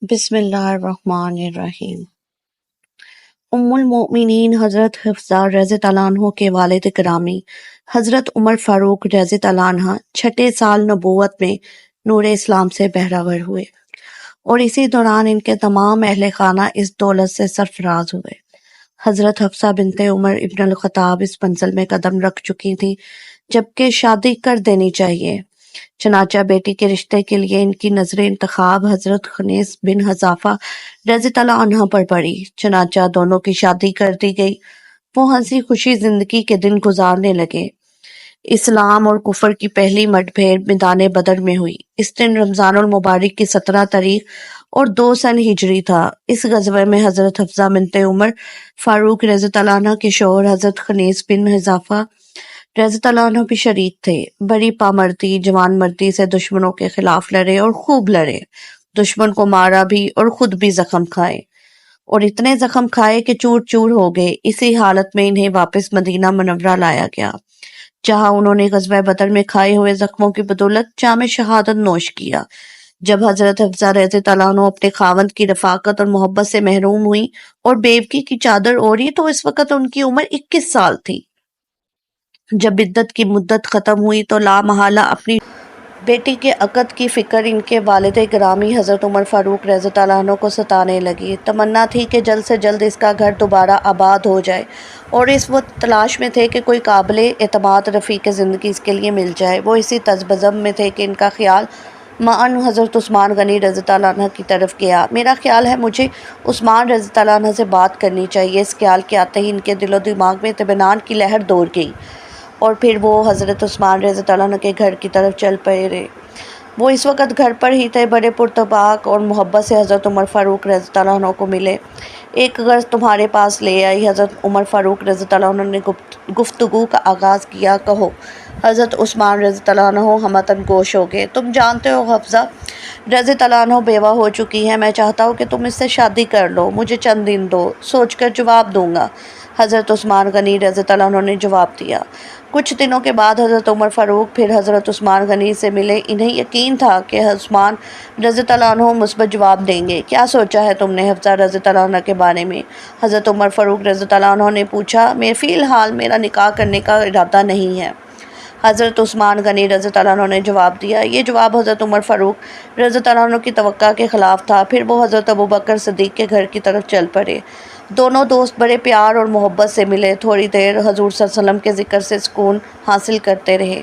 بسم اللہ الرحمن الرحیم۔ ام المؤمنین حضرت حفصہ رضی اللہ عنہ کے والد گرامی حضرت عمر فاروق رضی اللہ عنہ چھٹے سال نبوت میں نور اسلام سے بہرہ ہوئے اور اسی دوران ان کے تمام اہل خانہ اس دولت سے سرفراز ہوئے۔ حضرت حفصہ بنت عمر ابن الخطاب اس منزل میں قدم رکھ چکی تھی جبکہ شادی کر دینی چاہیے، چنانچہ بیٹی کے رشتے کے لیے ان کی نظر انتخاب حضرت خنیس بن حذافہ رضی اللہ عنہ پر پڑی، چنانچہ دونوں کی شادی کر دی گئی۔ وہ ہنسی خوشی زندگی کے دن گزارنے لگے۔ اسلام اور کفر کی پہلی مٹ بھیڑ میدان بدر میں ہوئی۔ اس دن رمضان المبارک کی 17 تاریخ اور 2 سن ہجری تھا۔ اس غزوے میں حضرت حفصہ بنت عمر فاروق رضی اللہ عنہ کے شوہر حضرت خنیس بن حذافہ رضی اللہ عنہ بھی شریک تھے۔ بڑی پامردی جوان مردی سے دشمنوں کے خلاف لڑے اور خوب لڑے، دشمن کو مارا بھی اور خود بھی زخم کھائے، اور اتنے زخم کھائے کہ چور چور ہو گئے۔ اسی حالت میں انہیں واپس مدینہ منورہ لایا گیا، جہاں انہوں نے غزوہ بدر میں کھائے ہوئے زخموں کی بدولت جام شہادت نوش کیا۔ جب حضرت حفصہ رضی اللہ عنہ اپنے خاوند کی رفاقت اور محبت سے محروم ہوئی اور بیوگی کی چادر اوڑھی تو اس وقت ان کی عمر 21 سال تھی۔ جب عدت کی مدت ختم ہوئی تو لا محالہ اپنی بیٹی کے عقد کی فکر ان کے والد گرامی حضرت عمر فاروق رضی اللہ عنہ کو ستانے لگی۔ تمنا تھی کہ جلد سے جلد اس کا گھر دوبارہ آباد ہو جائے، اور اس وقت تلاش میں تھے کہ کوئی قابل اعتماد رفیق زندگی اس کے لیے مل جائے۔ وہ اسی طنز بزم میں تھے کہ ان کا خیال معاً حضرت عثمان غنی رضی اللہ عنہ کی طرف گیا۔ میرا خیال ہے مجھے عثمان رضی اللہ عنہ سے بات کرنی چاہیے۔ اس خیال کے آتے ہی ان کے دل و دماغ میں اطمینان کی لہر دوڑ گئی، اور پھر وہ حضرت عثمان رضی اللہ عنہ کے گھر کی طرف چل پڑے۔ وہ اس وقت گھر پر ہی تھے، بڑے پرتپاک اور محبت سے حضرت عمر فاروق رضی اللہ عنہ کو ملے۔ ایک غرض تمہارے پاس لے آئی۔ حضرت عمر فاروق رضی اللہ عنہ نے گفتگو کا آغاز کیا۔ کہو۔ حضرت عثمان رضی اللہ عنہ ہمتاً گوش ہو گئے۔ تم جانتے ہو حفصہ رضی اللہ عنہ بیوہ ہو چکی ہے، میں چاہتا ہوں کہ تم اس سے شادی کر لو، مجھے چند دن دو، سوچ کر جواب دوں گا۔ حضرت عثمان غنی رضی اللہ عنہ نے جواب دیا۔ کچھ دنوں کے بعد حضرت عمر فاروق پھر حضرت عثمان غنی سے ملے۔ انہیں یقین تھا کہ عثمان رضی اللہ عنہ مثبت جواب دیں گے۔ کیا سوچا ہے تم نے حفصہ رضی اللہ عنہ کے بارے میں؟ حضرت عمر فاروق رضی اللہ عنہ نے پوچھا۔ فی الحال میرا نکاح کرنے کا ارادہ نہیں ہے، حضرت عثمان غنی رضی اللہ عنہ نے جواب دیا۔ یہ جواب حضرت عمر فاروق رضی اللہ عنہ کی توقع کے خلاف تھا۔ پھر وہ حضرت ابوبکر صدیق کے گھر کی طرف چل پڑے۔ دونوں دوست بڑے پیار اور محبت سے ملے۔ تھوڑی دیر حضور صلی اللہ علیہ وسلم کے ذکر سے سکون حاصل کرتے رہے،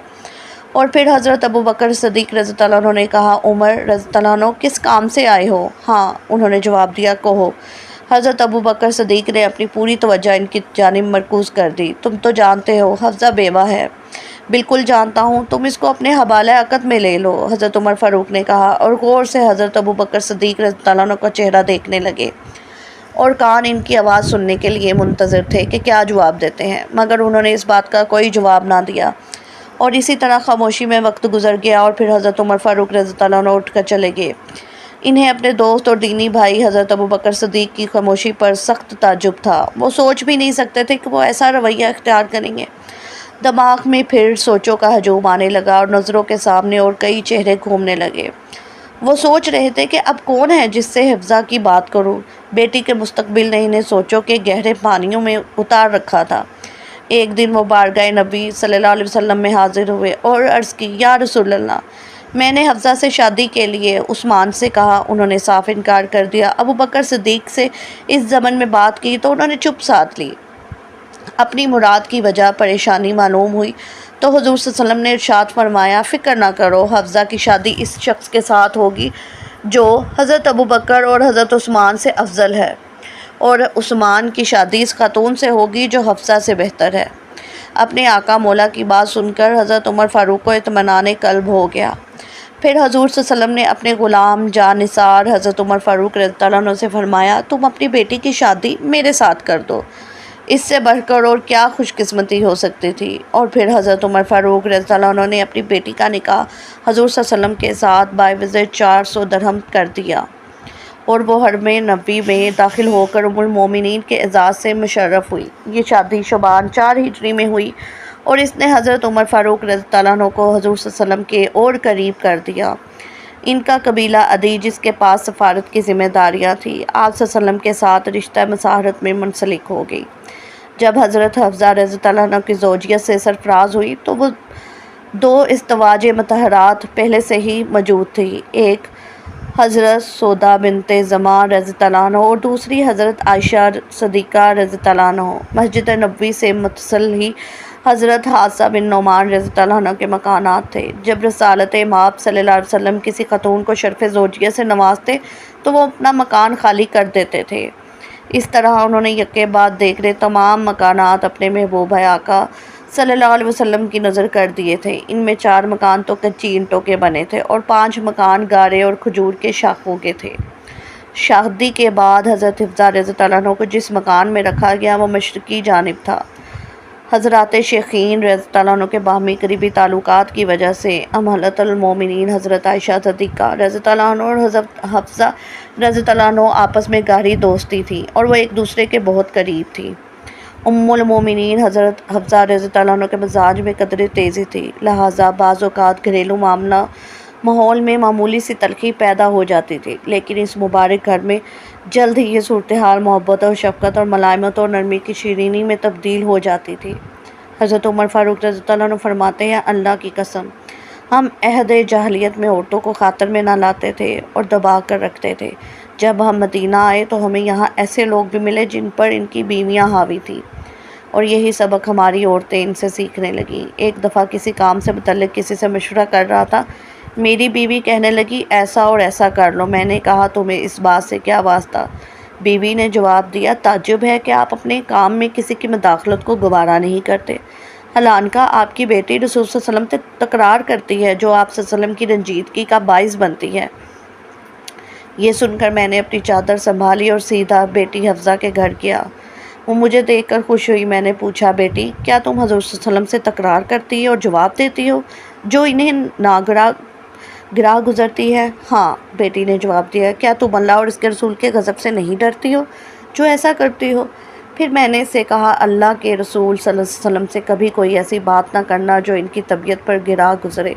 اور پھر حضرت ابوبکر صدیق رضی اللہ عنہ نے کہا، عمر رضی اللہ عنہ کس کام سے آئے ہو؟ ہاں، انہوں نے جواب دیا، کہو۔ حضرت ابوبکر صدیق نے اپنی پوری توجہ ان کی جانب مرکوز کر دی۔ تم تو جانتے ہو حفصہ بیوہ ہے۔ بالکل جانتا ہوں، تم اس کو اپنے حوالہ عقد میں لے لو، حضرت عمر فاروق نے کہا، اور غور سے حضرت ابوبکر صدیق رضی اللہ عنہ کا چہرہ دیکھنے لگے، اور کان ان کی آواز سننے کے لیے منتظر تھے کہ کیا جواب دیتے ہیں، مگر انہوں نے اس بات کا کوئی جواب نہ دیا، اور اسی طرح خاموشی میں وقت گزر گیا۔ اور پھر حضرت عمر فاروق رضی اللہ عنہ اٹھ کر چلے گئے۔ انہیں اپنے دوست اور دینی بھائی حضرت ابوبکر صدیق کی خاموشی پر سخت تعجب تھا۔ وہ سوچ بھی نہیں سکتے تھے کہ وہ ایسا رویہ اختیار کریں گے۔ دماغ میں پھر سوچوں کا ہجوم آنے لگا، اور نظروں کے سامنے اور کئی چہرے گھومنے لگے۔ وہ سوچ رہے تھے کہ اب کون ہے جس سے حفصہ کی بات کروں۔ بیٹی کے مستقبل نے انہیں سوچوں کے گہرے پانیوں میں اتار رکھا تھا۔ ایک دن وہ بارگاہ نبی صلی اللہ علیہ وسلم میں حاضر ہوئے اور عرض کی، یا رسول اللہ، میں نے حفصہ سے شادی کے لیے عثمان سے کہا، انہوں نے صاف انکار کر دیا۔ ابوبکر صدیق سے اس ضمن میں بات کی تو انہوں نے چپ سادھ لی۔ اپنی مراد کی وجہ پریشانی معلوم ہوئی تو حضور صلی اللہ علیہ وسلم نے ارشاد فرمایا، فکر نہ کرو، حفصہ کی شادی اس شخص کے ساتھ ہوگی جو حضرت ابوبکر اور حضرت عثمان سے افضل ہے، اور عثمان کی شادی اس خاتون سے ہوگی جو حفصہ سے بہتر ہے۔ اپنے آقا مولا کی بات سن کر حضرت عمر فاروق کو اطمینان قلب ہو گیا۔ پھر حضور صلی اللہ علیہ وسلم نے اپنے غلام جان نثار حضرت عمر فاروق رضی اللہ عنہ سے فرمایا، تم اپنی بیٹی کی شادی میرے ساتھ کر دو، اس سے بڑھ کر اور کیا خوش قسمتی ہو سکتی تھی۔ اور پھر حضرت عمر فاروق رضی اللہ عنہ نے اپنی بیٹی کا نکاح حضور صلی اللہ علیہ وسلم کے ساتھ باوجہ 400 درہم کر دیا، اور وہ حرم نبوی میں داخل ہو کر ام المومنین کے اعزاز سے مشرف ہوئی۔ یہ شادی شعبان 4 ہجری میں ہوئی، اور اس نے حضرت عمر فاروق رضی اللہ عنہ کو حضور صلی اللہ علیہ وسلم کے اور قریب کر دیا۔ ان کا قبیلہ عدی، جس کے پاس سفارت کی ذمہ داریاں تھیں، آپ صلی اللہ علیہ وسلم کے ساتھ رشتہ مساہرت میں منسلک ہو گئی۔ جب حضرت حفصہ رضی اللہ عنہ کی زوجیت سے سرفراز ہوئی تو وہ دو ازدواج مطہرات پہلے سے ہی موجود تھی، ایک حضرت سودا بنت زمعہ رضی اللہ عنہ اور دوسری حضرت عائشہ صدیقہ رضی اللہ عنہ۔ مسجد نبوی سے متصل ہی حضرت حفصہ بن نعمان رضی اللہ عنہ کے مکانات تھے۔ جب رسالت مآب صلی اللہ علیہ وسلم کسی خاتون کو شرف زوجیت سے نوازتے تو وہ اپنا مکان خالی کر دیتے تھے۔ اس طرح انہوں نے یکے بعد دیگرے تمام مکانات اپنے محبوب آقا صلی اللہ علیہ وسلم کی نظر کر دیے تھے۔ ان میں 4 مکان تو کچی اینٹوں کے بنے تھے اور 5 مکان گارے اور کھجور کے شاخوں کے تھے۔ شادی کے بعد حضرت حفصہ رضی اللہ عنہ کو جس مکان میں رکھا گیا وہ مشرقی جانب تھا۔ حضرات شیخین رضی اللہ عنہ کے باہمی قریبی تعلقات کی وجہ سے امہات المومنین حضرت عائشہ صدیقہ رضی اللہ عنہ اور حضرت حفصہ رضی اللہ عنہ آپس میں گہری دوستی تھی اور وہ ایک دوسرے کے بہت قریب تھی۔ ام المومنین حضرت حفصہ رضی اللہ عنہ کے مزاج میں قدرے تیزی تھی، لہٰذا بعض اوقات گھریلو ماحول میں معمولی سی تلخی پیدا ہو جاتی تھی، لیکن اس مبارک گھر میں جلد ہی یہ صورتحال محبت اور شفقت اور ملائمت اور نرمی کی شیرینی میں تبدیل ہو جاتی تھی۔ حضرت عمر فاروق رضی اللہ عنہ فرماتے ہیں، اللہ کی قسم، ہم عہد جاہلیت میں عورتوں کو خاطر میں نہ لاتے تھے اور دبا کر رکھتے تھے۔ جب ہم مدینہ آئے تو ہمیں یہاں ایسے لوگ بھی ملے جن پر ان کی بیویاں حاوی تھیں، اور یہی سبق ہماری عورتیں ان سے سیکھنے لگیں۔ ایک دفعہ کسی کام سے متعلق کسی سے مشورہ کر رہا تھا، میری بیوی کہنے لگی ایسا اور ایسا کر لو۔ میں نے کہا تمہیں اس بات سے کیا واسطہ؟ بیوی نے جواب دیا، تعجب ہے کہ آپ اپنے کام میں کسی کی مداخلت کو گوارا نہیں کرتے، حالانکہ آپ کی بیٹی رسول صلی اللہ علیہ وسلم سے تکرار کرتی ہے جو آپ صلی اللہ علیہ وسلم کی رنجیدگی کا باعث بنتی ہے۔ یہ سن کر میں نے اپنی چادر سنبھالی اور سیدھا بیٹی حفصہ کے گھر گیا۔ وہ مجھے دیکھ کر خوش ہوئی۔ میں نے پوچھا، بیٹی کیا تم حضور صلی اللہ علیہ وسلم سے تکرار کرتی اور جواب دیتی ہو جو انہیں گراں گزرتی ہے؟ ہاں، بیٹی نے جواب دیا۔ کیا تم اللہ اور اس کے رسول کے غضب سے نہیں ڈرتی ہو جو ایسا کرتی ہو؟ پھر میں نے اس سے کہا، اللہ کے رسول صلی اللہ علیہ وسلم سے کبھی کوئی ایسی بات نہ کرنا جو ان کی طبیعت پر گراں گزرے،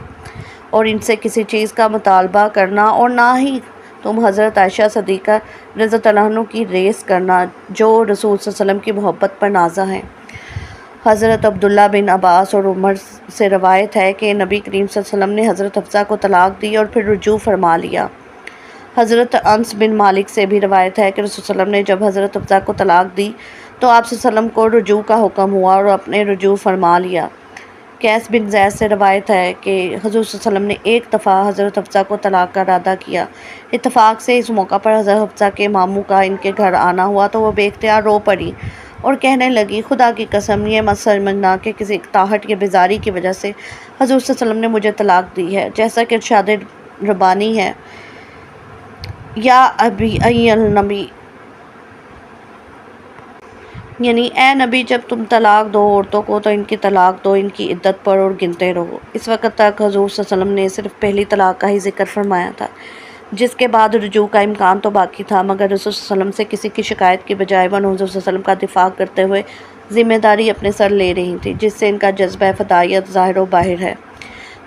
اور ان سے کسی چیز کا مطالبہ کرنا، اور نہ ہی تم حضرت عائشہ صدیقہ رضی اللہ عنہ کی ریس کرنا جو رسول صلی اللہ علیہ وسلم کی محبت پر نازا ہیں۔ حضرت عبداللہ بن عباس اور عمر سے روایت ہے کہ نبی کریم صلی اللہ علیہ وسلم نے حضرت حفصہ کو طلاق دی اور پھر رجوع فرما لیا۔ حضرت انس بن مالک سے بھی روایت ہے کہ رسول صلی اللہ علیہ وسلم نے جب حضرت حفصہ کو طلاق دی تو آپ صلی اللہ علیہ وسلم کو رجوع کا حکم ہوا اور اپنے رجوع فرما لیا۔ قیس بن زید سے روایت ہے کہ حضور صلی اللہ علیہ وسلم نے ایک دفعہ حضرت حفصہ کو طلاق کا ارادہ کیا۔ اتفاق سے اس موقع پر حضرت حفصہ کے ماموں کا ان کے گھر آنا ہوا تو وہ بے اختیار رو پڑی اور کہنے لگی، خدا کی قسم یہ مت سمجھنا کہ کسی اقتاحٹ یا بیزاری کی وجہ سے حضور صلی اللہ علیہ وسلم نے مجھے طلاق دی ہے، جیسا کہ ارشاد ربانی ہے، یا ای النبی، یعنی اے نبی جب تم طلاق دو عورتوں کو تو ان کی طلاق دو ان کی عدت پر اور گنتے رہو۔ اس وقت تک حضور صلی اللہ علیہ وسلم نے صرف پہلی طلاق کا ہی ذکر فرمایا تھا، جس کے بعد رجوع کا امکان تو باقی تھا، مگر رسول صلی اللہ علیہ وسلم سے کسی کی شکایت کی بجائے وہ حضور صلی اللہ علیہ وسلم کا دفاع کرتے ہوئے ذمہ داری اپنے سر لے رہی تھیں، جس سے ان کا جذبہ فدائیت ظاہر و باہر ہے۔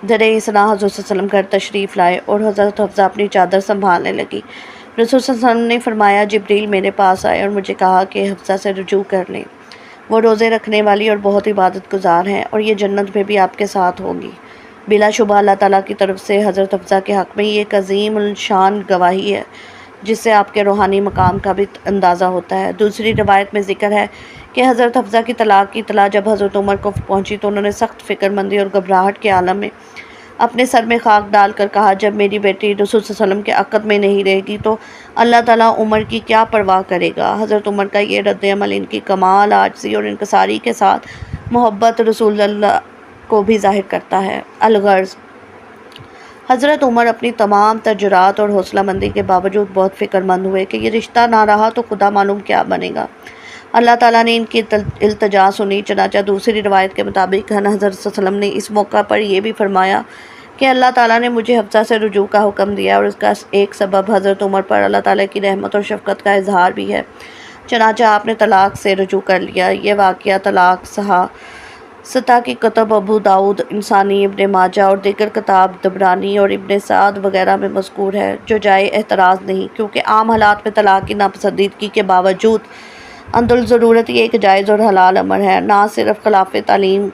درِ اثنا حضور صلی اللہ علیہ وسلم گھر تشریف لائے اور حضرت حفصہ اپنی چادر سنبھالنے لگی۔ رسول صلی اللہ علیہ وسلم نے فرمایا، جبریل میرے پاس آئے اور مجھے کہا کہ حفصہ سے رجوع کر لیں، وہ روزے رکھنے والی اور بہت عبادت گزار ہیں اور یہ جنت میں بھی آپ کے ساتھ ہوگی۔ بلا شبہ اللہ تعالیٰ کی طرف سے حضرت حفصہ کے حق میں یہ ایک عظیم الشان گواہی ہے جس سے آپ کے روحانی مقام کا بھی اندازہ ہوتا ہے۔ دوسری روایت میں ذکر ہے کہ حضرت حفصہ کی طلاق کی اطلاع جب حضرت عمر کو پہنچی تو انہوں نے سخت فکر مندی اور گھبراہٹ کے عالم میں اپنے سر میں خاک ڈال کر کہا، جب میری بیٹی رسول صلی اللہ علیہ وسلم کے عقد میں نہیں رہے گی تو اللہ تعالیٰ عمر کی کیا پرواہ کرے گا۔ حضرت عمر کا یہ رد عمل ان کی کمال عاجزی اور انکساری کے ساتھ محبت رسول اللہ کو بھی ظاہر کرتا ہے۔ الغرض، حضرت عمر اپنی تمام تجربات اور حوصلہ مندی کے باوجود بہت فکر مند ہوئے کہ یہ رشتہ نہ رہا تو خدا معلوم کیا بنے گا۔ اللہ تعالیٰ نے ان کی التجا سنی، چنانچہ دوسری روایت کے مطابق حضرت صلی اللہ علیہ وسلم نے اس موقع پر یہ بھی فرمایا کہ اللہ تعالیٰ نے مجھے حفصہ سے رجوع کا حکم دیا اور اس کا ایک سبب حضرت عمر پر اللہ تعالیٰ کی رحمت اور شفقت کا اظہار بھی ہے، چنانچہ آپ نے طلاق سے رجوع کر لیا۔ یہ واقعہ طلاق سطح کی کتب ابو داؤد، انسانی، ابن ماجہ اور دیگر کتاب طبرانی اور ابن سعد وغیرہ میں مذکور ہے، جو جائے اعتراض نہیں، کیونکہ عام حالات میں طلاق کی ناپسندیدگی کے باوجود عندالضرورت یہ ایک جائز اور حلال امر ہے۔ نہ صرف خلاف تعلیم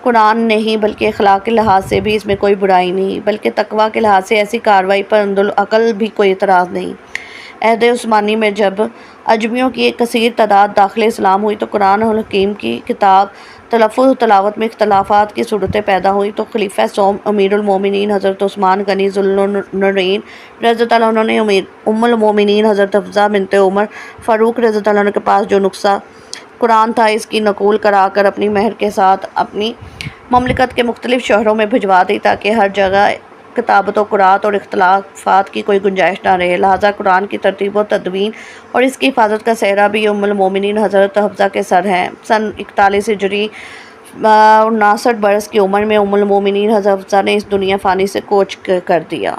قرآن نہیں بلکہ اخلاق کے لحاظ سے بھی اس میں کوئی برائی نہیں، بلکہ تقویٰ کے لحاظ سے ایسی کارروائی پر عندالعقل بھی کوئی اعتراض نہیں۔ عہد عثمانی میں جب اجمیوں کی ایک کثیر تعداد داخل اسلام ہوئی تو قرآن الحکیم کی کتاب تلفظ و تلاوت میں اختلافات کی صورتیں پیدا ہوئیں، تو خلیفہ سوم امیر المومنین حضرت عثمان غنی ذوالنورین رضی اللہ عنہ نے ام المومنین حضرت حفصہ بنت عمر فاروق رضی اللہ عنہ کے پاس جو نسخہ قرآن تھا، اس کی نقول کرا کر اپنی مہر کے ساتھ اپنی مملکت کے مختلف شہروں میں بھجوا دی، تاکہ ہر جگہ کتابت و قراءت اور اختلافات کی کوئی گنجائش نہ رہے۔ لہٰذا قرآن کی ترتیب و تدوین اور اس کی حفاظت کا سہرا بھی ام المومنین حضرت حفصہ کے سر ہے۔ سن 41 ہجری 59 برس کی عمر میں ام المومنین حضرت حفصہ نے اس دنیا فانی سے کوچ کر دیا۔